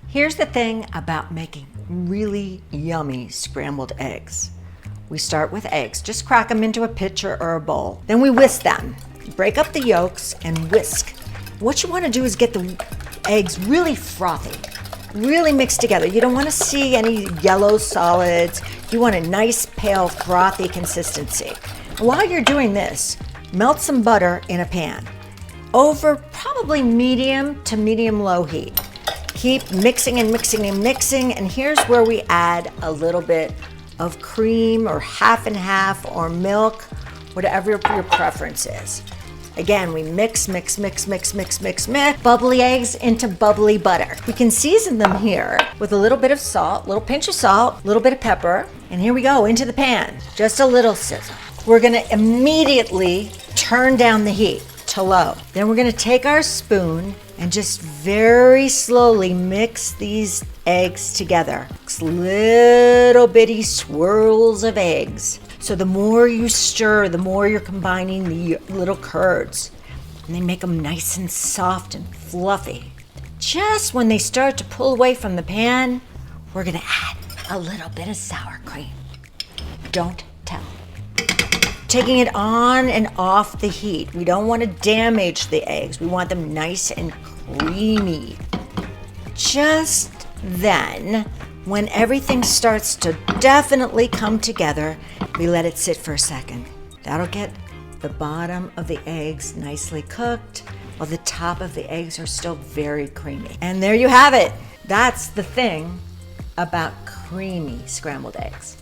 Here's the thing about making really yummy scrambled eggs. We start with eggs, just crack them into a pitcher or a bowl. Then we whisk them, break up the yolks and whisk. What you want to do is get the eggs really frothy, really mixed together. You don't want to see any yellow solids. You want a nice pale frothy consistency. While you're doing this, melt some butter in a pan over probably medium to medium low heat. Keep mixing and mixing and mixing, and here's where we add a little bit of cream or half and half or milk, whatever your preference is. Again, we mix, mix, mix, mix, mix, mix, mix, bubbly eggs into bubbly butter. We can season them here with a little bit of salt, a little pinch of salt, a little bit of pepper, and here we go into the pan, just a little sizzle. We're gonna immediately turn down the heat to low. Then we're gonna take our spoon and just very slowly mix these eggs together. Little bitty swirls of eggs. So the more you stir, the more you're combining the little curds. And they make them nice and soft and fluffy. Just when they start to pull away from the pan, we're gonna add a little bit of sour cream. Don't tell. Taking it on and off the heat. We don't want to damage the eggs. We want them nice and creamy. Just then, when everything starts to definitely come together, we let it sit for a second. That'll get the bottom of the eggs nicely cooked, while the top of the eggs are still very creamy. And there you have it. That's the thing about creamy scrambled eggs.